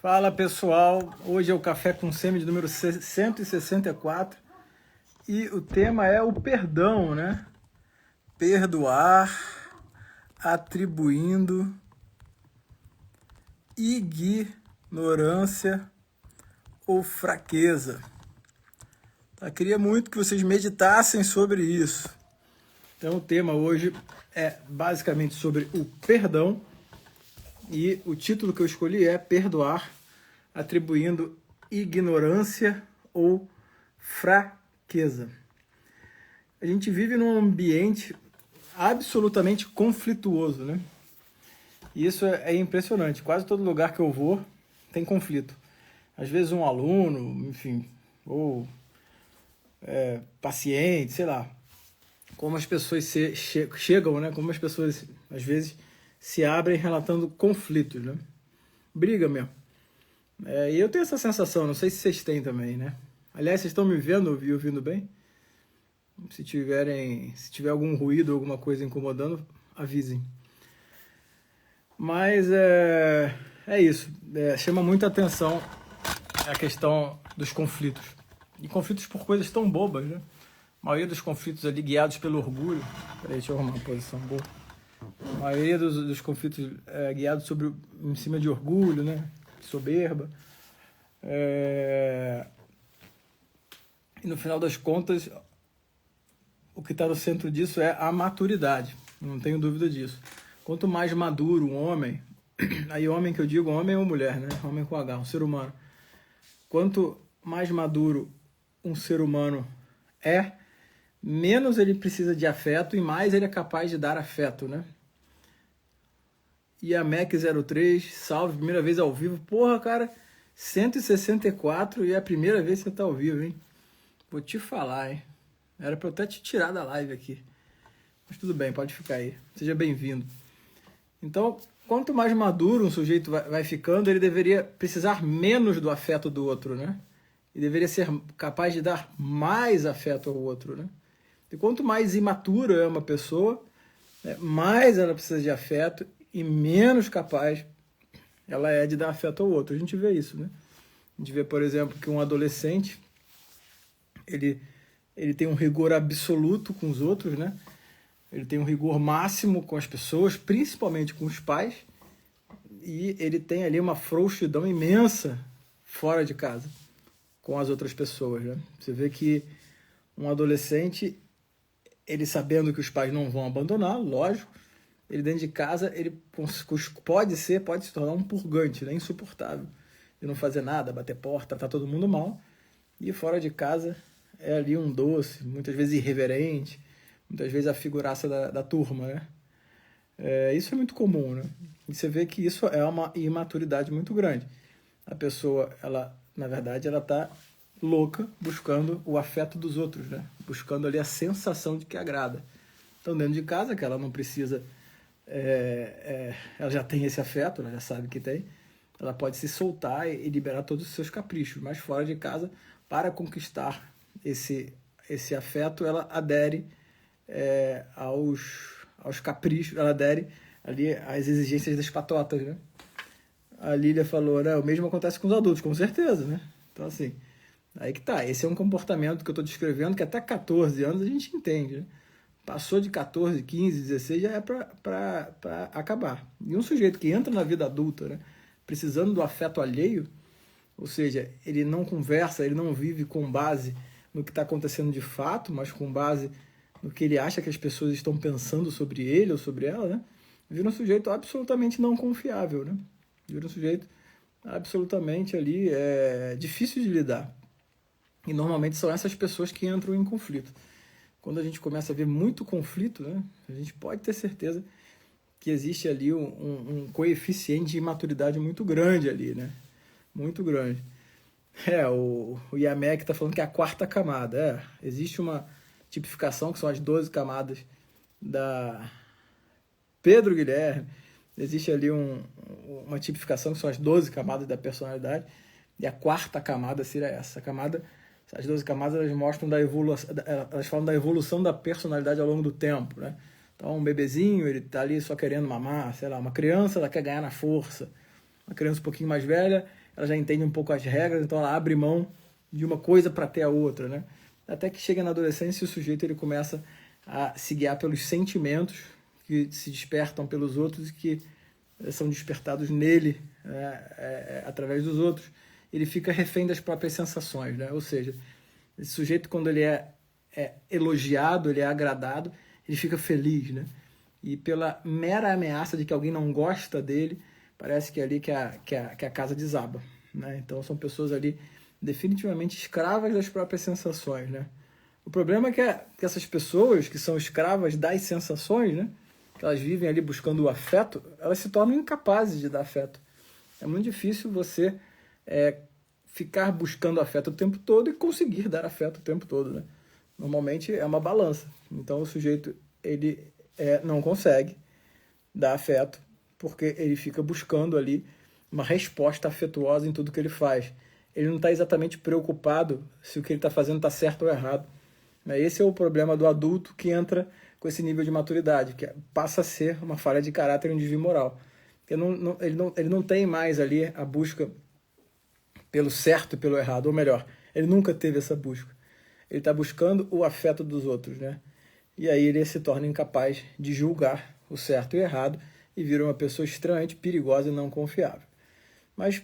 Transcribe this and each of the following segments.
Fala pessoal, hoje é o Café com Semi de número 164 e o tema é o perdão, né? Perdoar, atribuindo ignorância ou fraqueza. Eu queria muito que vocês meditassem sobre isso. Então o tema hoje é basicamente sobre o perdão e o título que eu escolhi é Perdoar, atribuindo ignorância ou fraqueza. A gente vive num ambiente absolutamente conflituoso, né? E isso é impressionante. Quase todo lugar que eu vou tem conflito. Às vezes um aluno, enfim, ou paciente, sei lá. Como as pessoas chegam, né? Como as pessoas, às vezes, se abrem relatando conflitos, né? Briga mesmo. E eu tenho essa sensação, não sei se vocês têm também, né? Aliás, vocês estão me vendo e ouvindo bem? Se tiver algum ruído, alguma coisa incomodando, avisem. Mas é isso. Chama muita atenção a questão dos conflitos. E conflitos por coisas tão bobas, né? A maioria dos conflitos ali guiados pelo orgulho. Peraí, deixa eu arrumar uma posição boa. A maioria dos conflitos guiados em cima de orgulho, né? Soberba. E no final das contas, o que está no centro disso é a maturidade. Não tenho dúvida disso. Quanto mais maduro um homem, aí homem que eu digo, homem ou mulher, né? Homem com H, um ser humano. Quanto mais maduro um ser humano é, menos ele precisa de afeto e mais ele é capaz de dar afeto, né? E a Mac03, salve, primeira vez ao vivo. Porra, cara, 164 e é a primeira vez que você tá ao vivo, hein? Vou te falar, hein? Era pra eu até te tirar da live aqui. Mas tudo bem, pode ficar aí. Seja bem-vindo. Então, quanto mais maduro um sujeito vai ficando, ele deveria precisar menos do afeto do outro, né? E deveria ser capaz de dar mais afeto ao outro, né? E quanto mais imatura é uma pessoa, mais ela precisa de afeto e menos capaz ela é de dar afeto ao outro. A gente vê isso, né? A gente vê, por exemplo, que um adolescente, ele tem um rigor absoluto com os outros, né? Ele tem um rigor máximo com as pessoas, principalmente com os pais, e ele tem ali uma frouxidão imensa fora de casa, com as outras pessoas, né? Você vê que um adolescente, ele sabendo que os pais não vão abandoná-lo, lógico, ele dentro de casa, ele pode se tornar um purgante, né? Insuportável. De não fazer nada, bater porta, tratar todo mundo mal. E fora de casa é ali um doce, muitas vezes irreverente, muitas vezes a figuraça da turma, né? Isso é muito comum, né? E você vê que isso é uma imaturidade muito grande. A pessoa, na verdade, ela está louca buscando o afeto dos outros, né? Buscando ali a sensação de que agrada. Então, dentro de casa, que ela não precisa... ela já tem esse afeto, ela já sabe que tem, ela pode se soltar e liberar todos os seus caprichos, mas fora de casa, para conquistar esse afeto, ela adere aos caprichos, ela adere ali às exigências das patotas, né? A Lília falou, né? O mesmo acontece com os adultos, com certeza, né? Então, assim, aí que tá, esse é um comportamento que eu estou descrevendo que até 14 anos a gente entende, né? Passou de 14, 15, 16, já é para acabar. E um sujeito que entra na vida adulta, né, precisando do afeto alheio, ou seja, ele não conversa, ele não vive com base no que está acontecendo de fato, mas com base no que ele acha que as pessoas estão pensando sobre ele ou sobre ela, né, vira um sujeito absolutamente não confiável, né? Vira um sujeito absolutamente ali difícil de lidar. E normalmente são essas pessoas que entram em conflito. Quando a gente começa a ver muito conflito, né, a gente pode ter certeza que existe ali um coeficiente de imaturidade muito grande ali, né? Muito grande. O Yamek está falando que é a quarta camada. Existe uma tipificação, que são as 12 camadas da Pedro Guilherme. Existe ali uma tipificação, que são as 12 camadas da personalidade. E a quarta camada seria essa. As 12 camadas, elas mostram elas falam da evolução da personalidade ao longo do tempo, né? Então, um bebezinho, ele tá ali só querendo mamar, sei lá, uma criança, ela quer ganhar na força. Uma criança um pouquinho mais velha, ela já entende um pouco as regras, então ela abre mão de uma coisa para ter a outra, né? Até que chega na adolescência e o sujeito ele começa a se guiar pelos sentimentos que se despertam pelos outros e que são despertados nele através dos outros. Ele fica refém das próprias sensações, né? Ou seja, esse sujeito, quando ele é elogiado, ele é agradado, ele fica feliz, né? E pela mera ameaça de que alguém não gosta dele, parece que é ali que a casa desaba, né? Então são pessoas ali definitivamente escravas das próprias sensações, né? O problema é que essas pessoas que são escravas das sensações, né? Que elas vivem ali buscando o afeto, elas se tornam incapazes de dar afeto. É muito difícil você ficar buscando afeto o tempo todo e conseguir dar afeto o tempo todo, né? Normalmente é uma balança. Então o sujeito ele não consegue dar afeto porque ele fica buscando ali uma resposta afetuosa em tudo que ele faz. Ele não está exatamente preocupado se o que ele está fazendo está certo ou errado. Esse é o problema do adulto que entra com esse nível de maturidade, que passa a ser uma falha de caráter e um desvio moral. Ele não tem mais ali a busca pelo certo e pelo errado, ou melhor, ele nunca teve essa busca. Ele está buscando o afeto dos outros, né? E aí ele se torna incapaz de julgar o certo e o errado e vira uma pessoa extremamente perigosa e não confiável. Mas,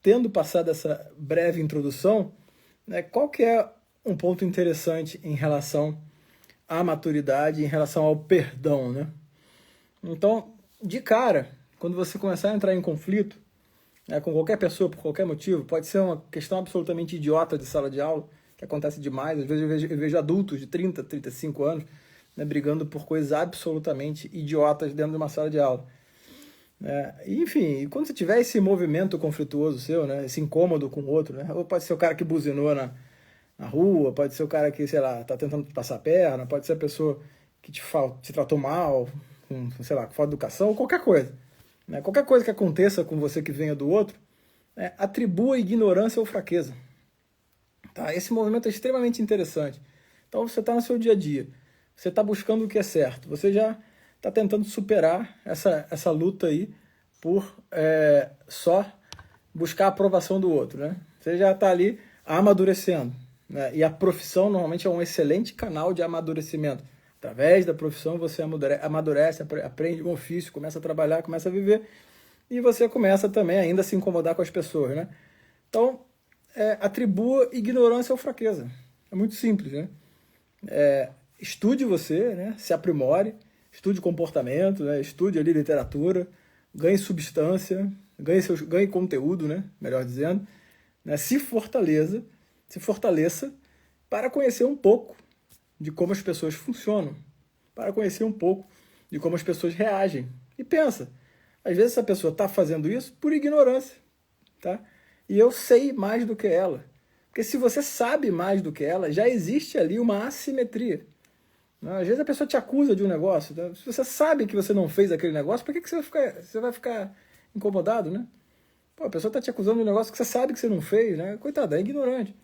tendo passado essa breve introdução, né, qual que é um ponto interessante em relação à maturidade, em relação ao perdão, né? Então, de cara, quando você começar a entrar em conflito, com qualquer pessoa, por qualquer motivo, pode ser uma questão absolutamente idiota de sala de aula, que acontece demais. Às vezes eu vejo adultos de 30, 35 anos, né, brigando por coisas absolutamente idiotas dentro de uma sala de aula. Enfim, quando você tiver esse movimento conflituoso seu, né, esse incômodo com o outro, né, ou pode ser o cara que buzinou na rua, pode ser o cara que, sei lá, tá tentando passar a perna, pode ser a pessoa que te tratou mal, com, sei lá, com falta de educação, ou qualquer coisa. Né? Qualquer coisa que aconteça com você que venha do outro, atribua ignorância ou fraqueza. Tá? Esse movimento é extremamente interessante. Então você está no seu dia a dia, você está buscando o que é certo, você já está tentando superar essa luta aí por só buscar a aprovação do outro. Né? Você já está ali amadurecendo. Né? E a profissão normalmente é um excelente canal de amadurecimento. Através da profissão você amadurece, aprende um ofício, começa a trabalhar, começa a viver e você começa também ainda a se incomodar com as pessoas, né? Então, atribua ignorância ou fraqueza. É muito simples, né? Estude você, né? Se aprimore, estude comportamento, né? Estude ali literatura, ganhe substância, ganhe conteúdo, né? Melhor dizendo, né? Se fortaleça para conhecer um pouco de como as pessoas funcionam, para conhecer um pouco de como as pessoas reagem. E pensa, às vezes essa pessoa está fazendo isso por ignorância, tá? E eu sei mais do que ela. Porque se você sabe mais do que ela, já existe ali uma assimetria. Às vezes a pessoa te acusa de um negócio, tá? Se você sabe que você não fez aquele negócio, por que você vai ficar incomodado, né? Pô, a pessoa está te acusando de um negócio que você sabe que você não fez, né? Coitada, é ignorante.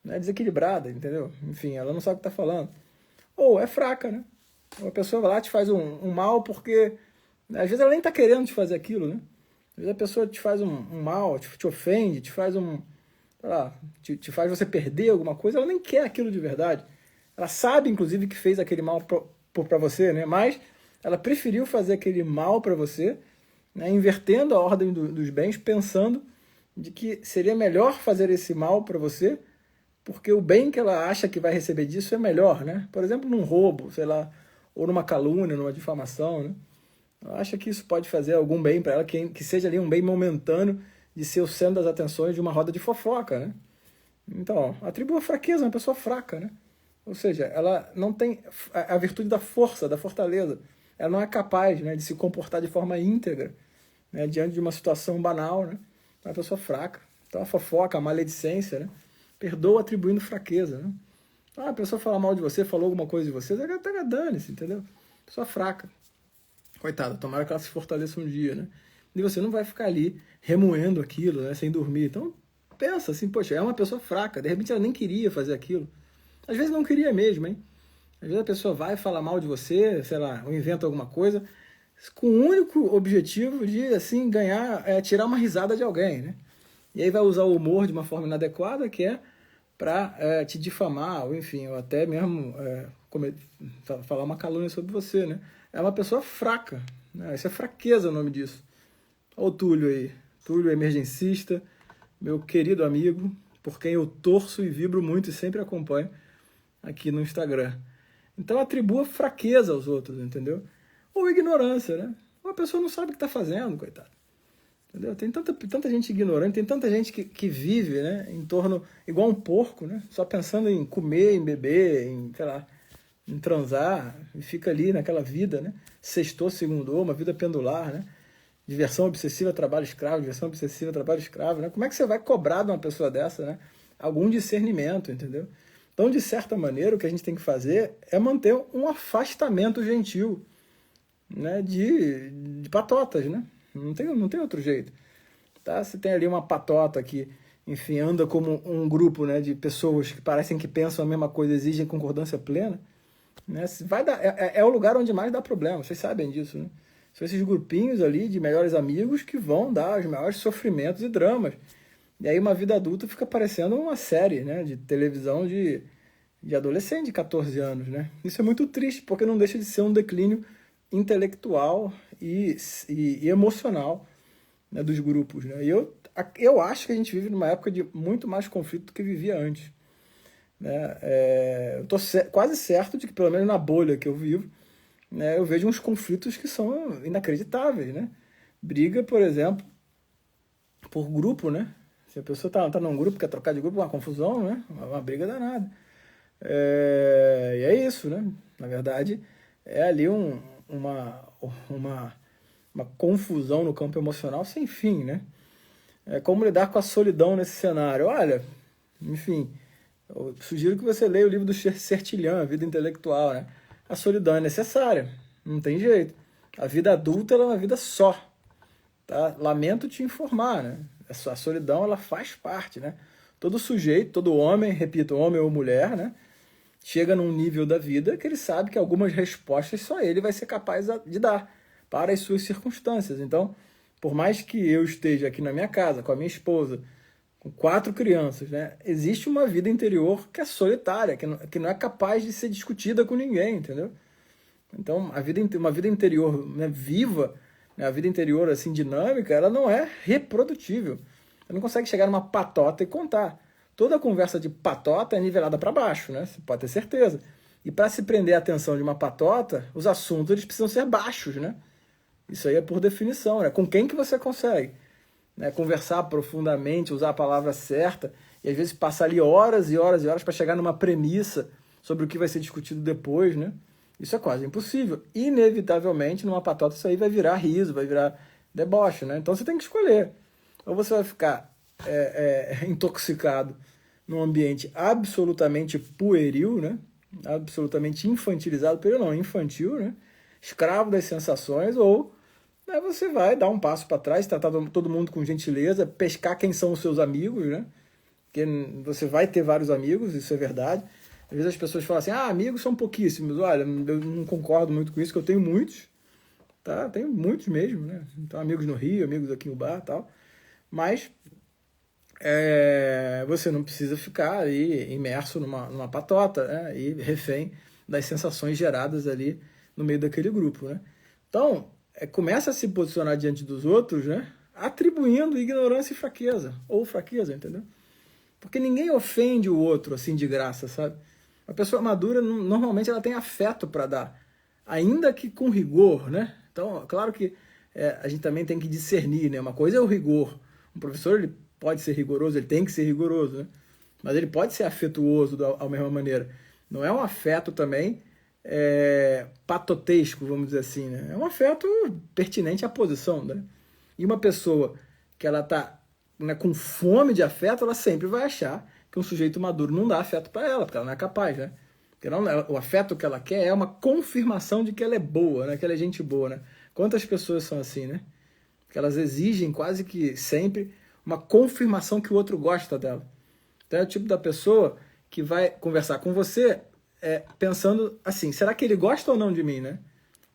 É desequilibrada, entendeu? Enfim, ela não sabe o que está falando. Ou é fraca, né? Ou a pessoa vai lá te faz um mal porque às vezes ela nem está querendo te fazer aquilo, né? Às vezes a pessoa te faz um mal, te ofende, te faz sei lá, te faz você perder alguma coisa, ela nem quer aquilo de verdade. Ela sabe, inclusive, que fez aquele mal para você, né? Mas ela preferiu fazer aquele mal para você, né? Invertendo a ordem dos bens, pensando de que seria melhor fazer esse mal para você porque o bem que ela acha que vai receber disso é melhor, né? Por exemplo, num roubo, sei lá, ou numa calúnia, numa difamação, né? Ela acha que isso pode fazer algum bem para ela, que seja ali um bem momentâneo de ser o centro das atenções de uma roda de fofoca, né? Então, atribua fraqueza, uma pessoa fraca, né? Ou seja, ela não tem a virtude da força, da fortaleza. Ela não é capaz, né, de se comportar de forma íntegra, né, diante de uma situação banal, né? É uma pessoa fraca. Então, a fofoca, a maledicência, né? Perdoa atribuindo fraqueza, né? A pessoa fala mal de você, falou alguma coisa de você, dane-se, entendeu? Pessoa fraca. Coitada, tomara que ela se fortaleça um dia, né? E você não vai ficar ali remoendo aquilo, né, sem dormir. Então, pensa assim, poxa, é uma pessoa fraca, de repente ela nem queria fazer aquilo. Às vezes não queria mesmo, hein? Às vezes a pessoa vai falar mal de você, sei lá, ou inventa alguma coisa, com o único objetivo de, assim, ganhar, tirar uma risada de alguém, né? E aí vai usar o humor de uma forma inadequada, que é para te difamar, ou enfim, ou até mesmo falar uma calúnia sobre você, né? É uma pessoa fraca, né? Isso é fraqueza o nome disso. Olha o Túlio aí. Túlio emergencista, meu querido amigo, por quem eu torço e vibro muito e sempre acompanho aqui no Instagram. Então atribua fraqueza aos outros, entendeu? Ou ignorância, né? Uma pessoa não sabe o que está fazendo, coitado. Entendeu? Tem tanta gente ignorante, tem tanta gente que vive, né, em torno, igual um porco, né, só pensando em comer, em beber, em, sei lá, em transar, e fica ali naquela vida, né, sextou, segundou, uma vida pendular, né, diversão obsessiva, trabalho escravo, diversão obsessiva, trabalho escravo, né, como é que você vai cobrar de uma pessoa dessa, né, algum discernimento, entendeu? Então, de certa maneira, o que a gente tem que fazer é manter um afastamento gentil, né, de patotas, né? Não tem outro jeito. Tá? Se tem ali uma patota que, enfim, anda como um grupo, né, de pessoas que parecem que pensam a mesma coisa, exigem concordância plena, né? Vai dar, é o lugar onde mais dá problema, vocês sabem disso, né? São esses grupinhos ali de melhores amigos que vão dar os maiores sofrimentos e dramas. E aí uma vida adulta fica parecendo uma série, né, de televisão de adolescente de 14 anos, né? Isso é muito triste, porque não deixa de ser um declínio intelectual e emocional, né, dos grupos, né? E eu acho que a gente vive numa época de muito mais conflito do que vivia antes, né? Eu estou quase certo de que, pelo menos na bolha que eu vivo, né, eu vejo uns conflitos que são inacreditáveis, né? Briga, por exemplo, por grupo, né? Se a pessoa tá num grupo, quer trocar de grupo, uma confusão, né? Uma briga danada. E é isso, né? Na verdade, é ali uma confusão no campo emocional sem fim, né? Como lidar com a solidão nesse cenário? Olha, enfim, eu sugiro que você leia o livro do Sertilhão, A Vida Intelectual, né? A solidão é necessária, não tem jeito. A vida adulta ela é uma vida só, tá? Lamento te informar, né? A solidão ela faz parte, né? Todo sujeito, todo homem, repito, homem ou mulher, né, chega num nível da vida que ele sabe que algumas respostas só ele vai ser capaz de dar para as suas circunstâncias. Então, por mais que eu esteja aqui na minha casa, com a minha esposa, com 4 crianças, né, existe uma vida interior que é solitária, que não é capaz de ser discutida com ninguém, entendeu? Então, uma vida interior, né, viva, né, a vida interior assim dinâmica, ela não é reprodutível. Você não consegue chegar numa patota e contar. Toda conversa de patota é nivelada para baixo, né? Você pode ter certeza. E para se prender a atenção de uma patota, os assuntos eles precisam ser baixos, né? Isso aí é por definição, né? Com quem que você consegue, né, conversar profundamente, usar a palavra certa, e às vezes passar ali horas e horas e horas para chegar numa premissa sobre o que vai ser discutido depois, né? Isso é quase impossível. Inevitavelmente, numa patota, isso aí vai virar riso, vai virar deboche, né? Então você tem que escolher. Ou você vai ficar intoxicado num ambiente absolutamente pueril, né? Absolutamente infantilizado, pueril não, infantil, né? Escravo das sensações, ou, né, você vai dar um passo para trás, tratar todo mundo com gentileza, pescar quem são os seus amigos, né? Porque você vai ter vários amigos, isso é verdade. Às vezes as pessoas falam assim, amigos são pouquíssimos. Olha, eu não concordo muito com isso, que eu tenho muitos, tá? Tenho muitos mesmo, né? Então, amigos no Rio, amigos aqui no bar e tal. Mas você não precisa ficar ali imerso numa patota, né, e refém das sensações geradas ali no meio daquele grupo, né? Então, começa a se posicionar diante dos outros, né, atribuindo ignorância e fraqueza, ou fraqueza, entendeu? Porque ninguém ofende o outro assim de graça, sabe? Uma pessoa madura, normalmente, ela tem afeto para dar, ainda que com rigor, né? Então, claro que a gente também tem que discernir, né? Uma coisa é o rigor. Um professor, ele pode ser rigoroso, ele tem que ser rigoroso, né? Mas ele pode ser afetuoso da mesma maneira. Não é um afeto também patotesco, vamos dizer assim, né? É um afeto pertinente à posição, né? E uma pessoa que ela está, né, com fome de afeto, ela sempre vai achar que um sujeito maduro não dá afeto para ela, porque ela não é capaz, né? Porque o afeto que ela quer é uma confirmação de que ela é boa, né? Que ela é gente boa, né? Quantas pessoas são assim, né? Que elas exigem quase que sempre uma confirmação que o outro gosta dela. Então é o tipo da pessoa que vai conversar com você pensando assim, será que ele gosta ou não de mim, né?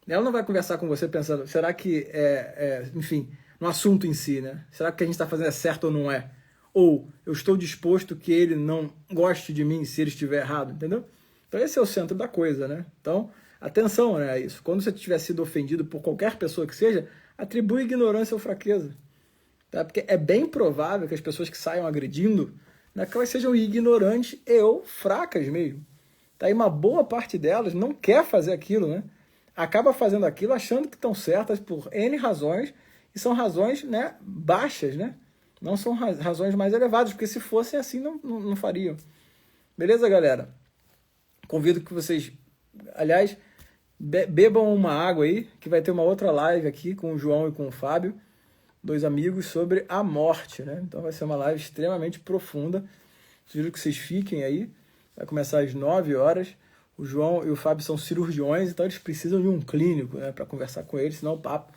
Ela não vai conversar com você pensando, será que enfim, no assunto em si, né? Será que o que a gente está fazendo é certo ou não é? Ou eu estou disposto que ele não goste de mim se ele estiver errado, entendeu? Então esse é o centro da coisa, né? Então, atenção, né, a isso. Quando você tiver sido ofendido por qualquer pessoa que seja, atribui ignorância ou fraqueza. Tá? Porque é bem provável que as pessoas que saiam agredindo, né, que elas sejam ignorantes e ou fracas mesmo. Tá? E uma boa parte delas não quer fazer aquilo, né? Acaba fazendo aquilo achando que estão certas por N razões, e são razões, né, baixas, né? Não são razões mais elevadas, porque se fossem assim não fariam. Beleza, galera? Convido que vocês, aliás, bebam uma água aí, que vai ter uma outra live aqui com o João e com o Fábio, dois amigos, sobre a morte, né? Então vai ser uma live extremamente profunda. Sugiro que vocês fiquem aí. Vai começar às 9 horas. O João e o Fábio são cirurgiões, então eles precisam de um clínico, né, para conversar com eles, senão o papo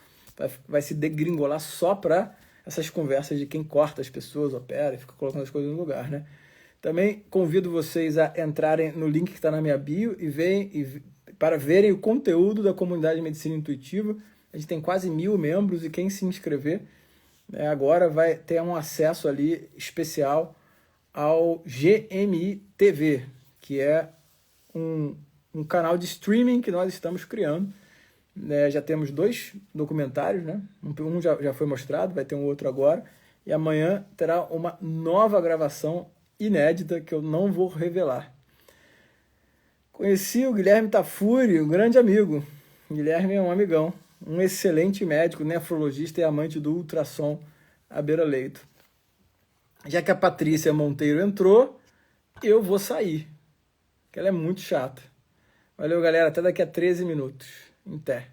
vai se degringolar só para essas conversas de quem corta as pessoas, opera e fica colocando as coisas no lugar, né? Também convido vocês a entrarem no link que está na minha bio para verem o conteúdo da comunidade de Medicina Intuitiva. A gente tem quase 1000 membros e quem se inscrever, né, agora vai ter um acesso ali especial ao GMI TV, que é um canal de streaming que nós estamos criando. Já temos 2 documentários, né? Um já foi mostrado, vai ter um outro agora, e amanhã terá uma nova gravação inédita que eu não vou revelar. Conheci o Guilherme Tafuri, um grande amigo. O Guilherme é um amigão, um excelente médico, nefrologista e amante do ultrassom à beira-leito. Já que a Patrícia Monteiro entrou, eu vou sair, porque ela é muito chata. Valeu, galera. Até daqui a 13 minutos. Até.